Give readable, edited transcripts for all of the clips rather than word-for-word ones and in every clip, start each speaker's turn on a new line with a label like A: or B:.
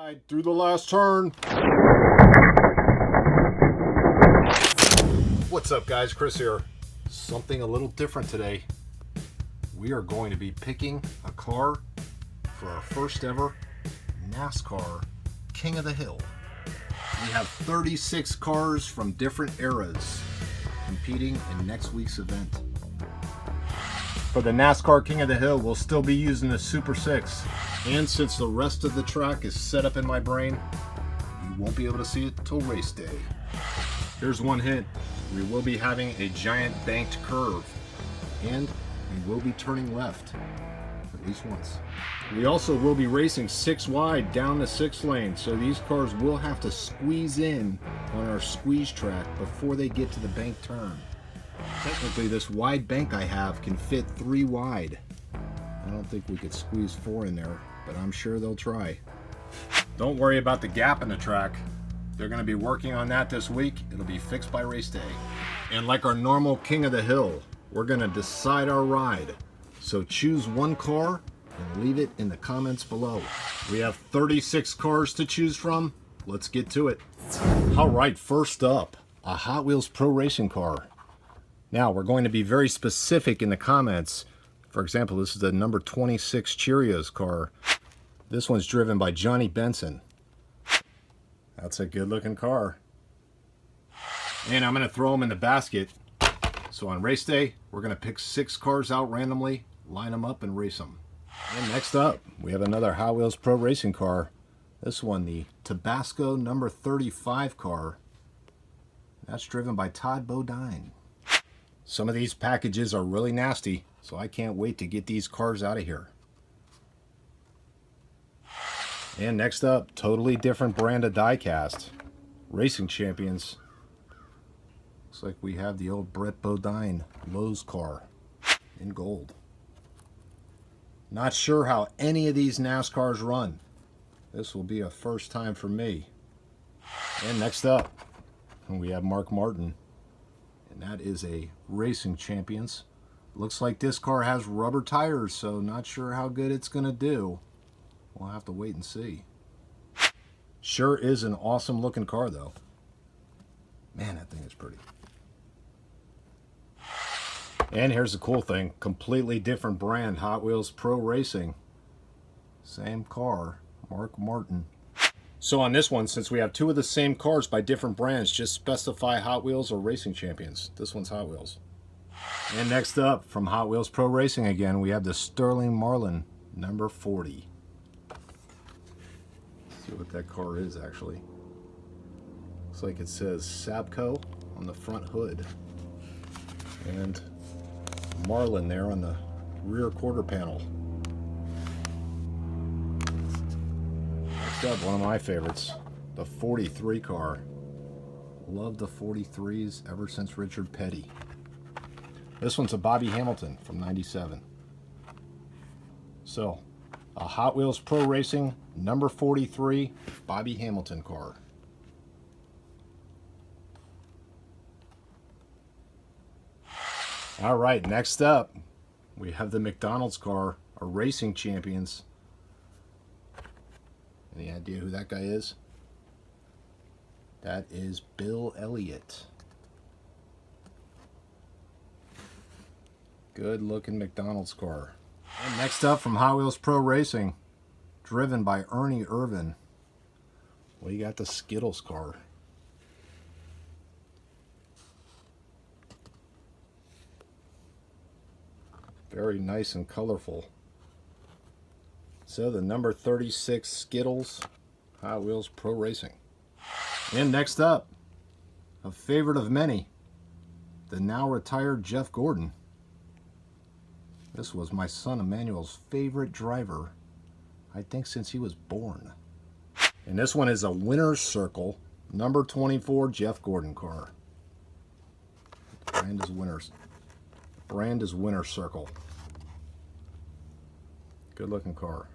A: Wide through the last turn. What's up, guys? Chris here. Something a little different today. We are going to be picking a car for our first ever NASCAR King of the Hill. We have 36 cars from different eras competing in next week's event. For the NASCAR King of the Hill, we'll still be using the Super 6. And since the rest of the track is set up in my brain, you won't be able to see it till race day. Here's one hint. We will be having a giant banked curve, and we will be turning left, at least once. We also will be racing 6 wide down the 6 lane, so these cars will have to squeeze in on our squeeze track before they get to the bank turn. Technically, this wide bank I have can fit 3 wide. I don't think we could squeeze 4 in there, but I'm sure they'll try. Don't worry about the gap in the track. They're going to be working on that this week. It'll be fixed by race day. And like our normal King of the Hill, we're going to decide our ride. So choose one car and leave it in the comments below. We have 36 cars to choose from. Let's get to it. All right, first up, a Hot Wheels Pro Racing car. Now, we're going to be very specific in the comments. For example, this is the number 26 Cheerios car. This one's driven by Johnny Benson. That's a good looking car. And I'm going to throw them in the basket. So on race day, we're going to pick 6 cars out randomly, line them up and race them. And next up, we have another Hot Wheels Pro Racing car. This one, the Tabasco number 35 car. That's driven by Todd Bodine. Some of these packages are really nasty, so I can't wait to get these cars out of here. And next up, totally different brand of diecast. Racing Champions. Looks like we have the old Brett Bodine Lowe's car in gold. Not sure how any of these NASCARs run. This will be a first time for me. And next up, we have Mark Martin. And that is a Racing Champions. Looks like this car has rubber tires, so not sure how good it's going to do. We'll have to wait and see. Sure is an awesome looking car, though. Man, that thing is pretty. And here's the cool thing. Completely different brand, Hot Wheels Pro Racing. Same car, Mark Martin. So on this one, since we have 2 of the same cars by different brands, just specify Hot Wheels or Racing Champions. This one's Hot Wheels. And next up, from Hot Wheels Pro Racing again, we have the Sterling Marlin number 40. Let's see what that car is actually. Looks like it says Sabco on the front hood. And Marlin there on the rear quarter panel. Next up, one of my favorites, the 43 car. Love the 43s ever since Richard Petty. This one's a Bobby Hamilton from '97. So, a Hot Wheels Pro Racing number 43 Bobby Hamilton car. All right, next up, we have the McDonald's car, a Racing Champions. Any idea who that guy is? That is Bill Elliott. Good looking McDonald's car. And next up from Hot Wheels Pro Racing, driven by Ernie Irvan. We got the Skittles car. Very nice and colorful. So the number 36 Skittles Hot Wheels Pro Racing. And next up, a favorite of many, the now retired Jeff Gordon. This was my son Emmanuel's favorite driver, I think since he was born. And this one is a Winner's Circle number 24 Jeff Gordon car. The brand is Winners. Brand is Winner's Circle. Good looking car.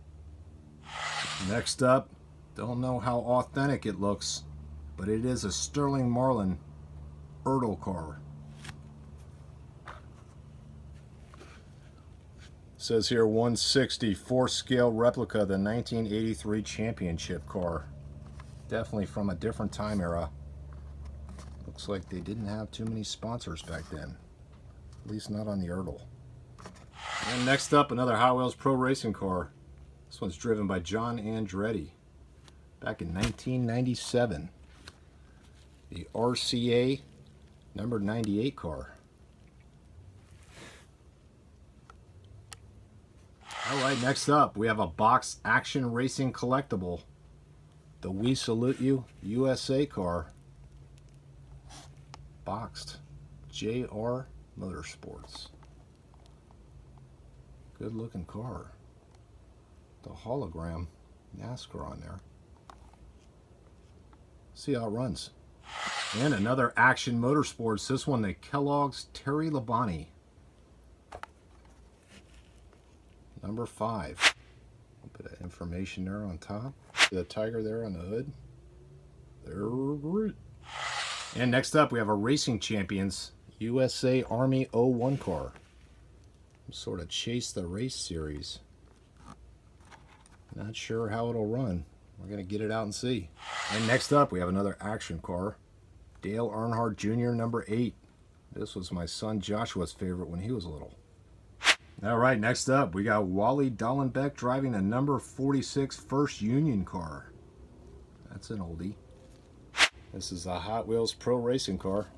A: Next up, don't know how authentic it looks, but it is a Sterling Marlin Ertl car. Says here 160 4-scale replica of the 1983 championship car. Definitely from a different time era. Looks like they didn't have too many sponsors back then. At least not on the Erdl. And next up, another Hot Wheels Pro Racing car. This one's driven by John Andretti back in 1997. The RCA number 98 car. Alright, next up we have a box action racing collectible. The We Salute You USA car. Boxed. JR Motorsports. Good looking car. The hologram Nascar on there. See how it runs. And another Action Motorsports. This one, the Kellogg's Terry Labonte. Number 5. A bit of information there on top. See the tiger there on the hood. There. And next up, we have a Racing Champions USA Army 01 car. Sort of Chase the Race series. Not sure how it'll run. We're going to get it out and see. And next up, we have another action car. Dale Earnhardt Jr. number 8. This was my son Joshua's favorite when he was little. Alright, next up, we got Wally Dallenbeck driving a number 46 First Union car. That's an oldie. This is a Hot Wheels Pro Racing car.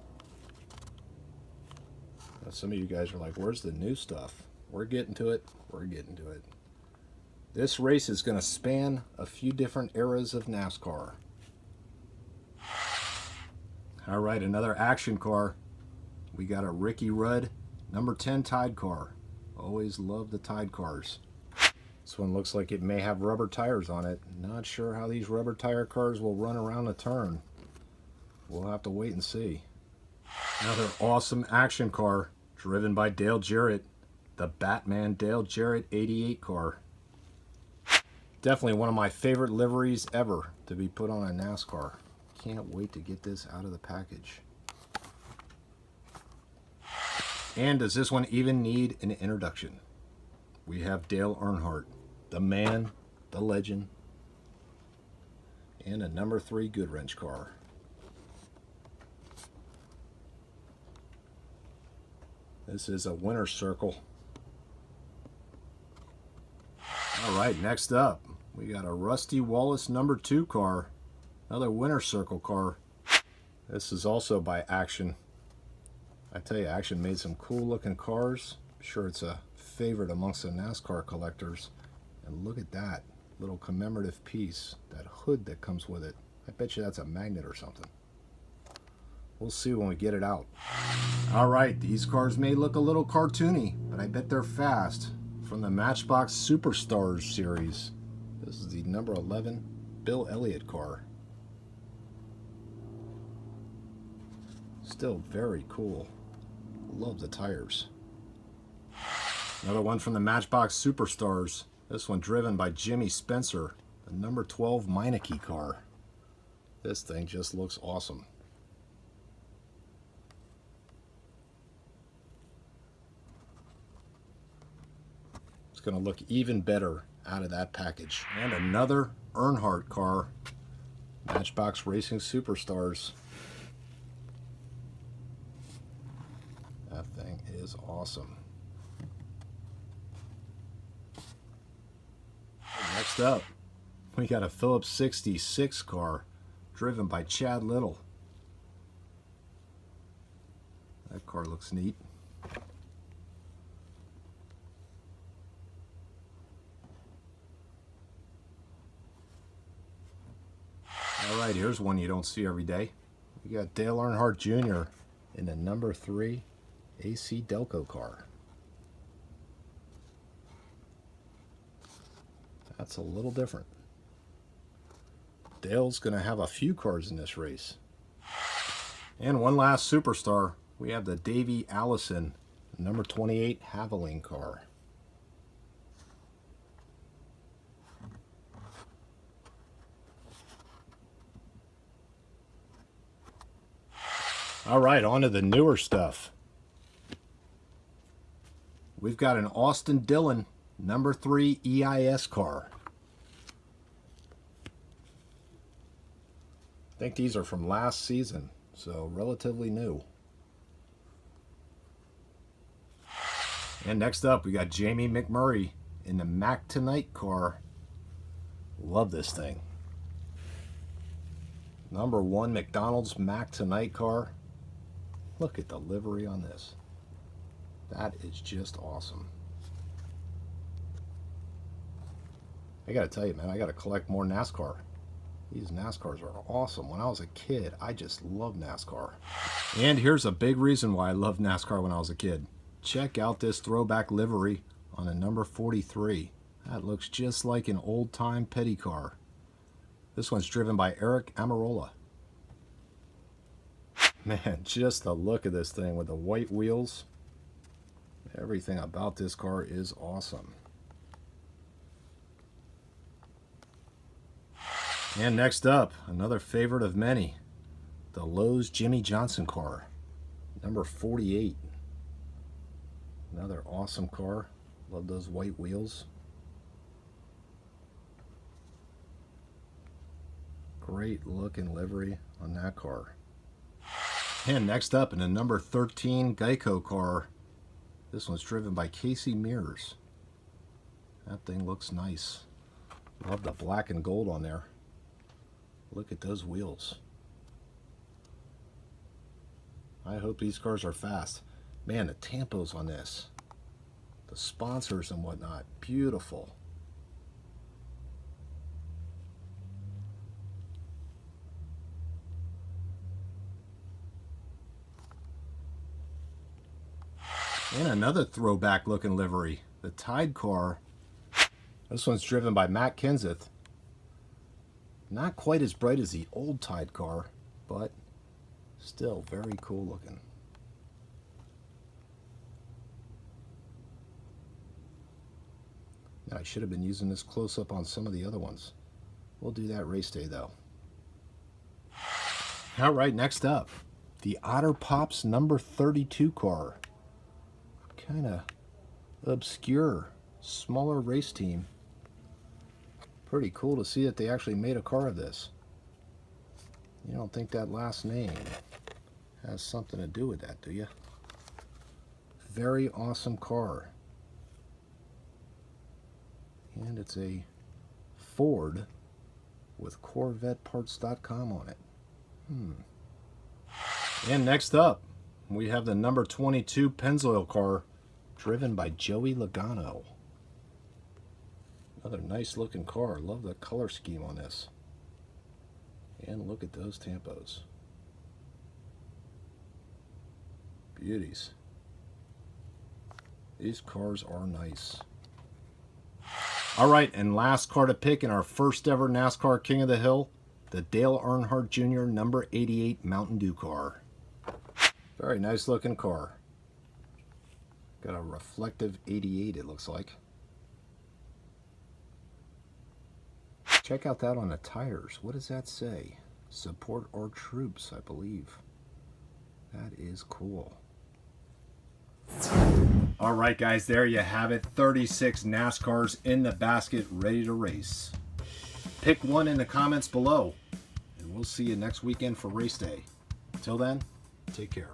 A: Now, some of you guys are like, where's the new stuff? We're getting to it. We're getting to it. This race is going to span a few different eras of NASCAR. Alright, another action car. We got a Ricky Rudd number 10 Tide car. Always love the Tide cars. This one looks like it may have rubber tires on it. Not sure how these rubber tire cars will run around a turn. We'll have to wait and see. Another awesome action car driven by Dale Jarrett. The Batman Dale Jarrett 88 car. Definitely one of my favorite liveries ever to be put on a NASCAR. Can't wait to get this out of the package. And does this one even need an introduction? We have Dale Earnhardt, the man, the legend, and a number 3 Goodwrench car. This is a winner's circle. Alright, next up, we got a Rusty Wallace number 2 car. Another winner's circle car. This is also by Action. I tell you, Action made some cool looking cars. I'm sure it's a favorite amongst the NASCAR collectors. And look at that little commemorative piece, that hood that comes with it. I bet you that's a magnet or something. We'll see when we get it out. Alright, these cars may look a little cartoony, but I bet they're fast. From the Matchbox Superstars series. This is the number 11 Bill Elliott car. Still very cool. Love the tires. Another one from the Matchbox Superstars. This one driven by Jimmy Spencer. The number 12 Meineke car. This thing just looks awesome. It's going to look even better out of that package. And another Earnhardt car. Matchbox Racing Superstars. That thing is awesome. Next up, we got a Phillips 66 car driven by Chad Little. That car looks neat. Alright, here's one you don't see every day. We got Dale Earnhardt Jr. in the number 3 AC Delco car. That's a little different. Dale's going to have a few cars in this race. And one last superstar. We have the Davey Allison, number 28 Havoline car. Alright, on to the newer stuff. We've got an Austin Dillon number 3 EIS car. I think these are from last season, so relatively new. And next up, we got Jamie McMurray in the Mac Tonight car. Love this thing. Number 1 McDonald's Mac Tonight car. Look at the livery on this. That is just awesome. I gotta tell you, man, I gotta collect more NASCAR. These NASCARs are awesome. When I was a kid, I just loved NASCAR. And here's a big reason why I loved NASCAR when I was a kid. Check out this throwback livery on a number 43. That looks just like an old-time petty car. This one's driven by Eric Amarola. Man, just the look of this thing with the white wheels. Everything about this car is awesome. And next up, another favorite of many, the Lowe's Jimmy Johnson car, number 48. Another awesome car. Love those white wheels. Great looking livery on that car. And next up, in a number 13 Geico car. This one's driven by Casey Mears. That thing looks nice. Love the black and gold on there. Look at those wheels. I hope these cars are fast. Man, the tampos on this. The sponsors and whatnot. Beautiful. And another throwback looking livery. The Tide car. This one's driven by Matt Kenseth. Not quite as bright as the old Tide car, but still very cool looking. I should have been using this close up on some of the other ones. We'll do that race day though. All right, next up, the Otter Pops number 32 car. Kind of obscure, smaller race team. Pretty cool to see that they actually made a car of this. You don't think that last name has something to do with that, do you? Very awesome car. And it's a Ford with CorvetteParts.com on it. And next up, we have the number 22 Pennzoil car driven by Joey Logano. Another nice looking car. Love the color scheme on this. And look at those tampos. Beauties. These cars are nice. All right, and last car to pick in our first ever NASCAR King of the Hill, the Dale Earnhardt Jr. number 88 Mountain Dew car. Very nice looking car. Got a reflective 88, it looks like. Check out that on the tires. What does that say? Support our troops, I believe. That is cool. All right, guys, there you have it. 36 NASCARs in the basket, ready to race. Pick one in the comments below, and we'll see you next weekend for race day. Until then, take care.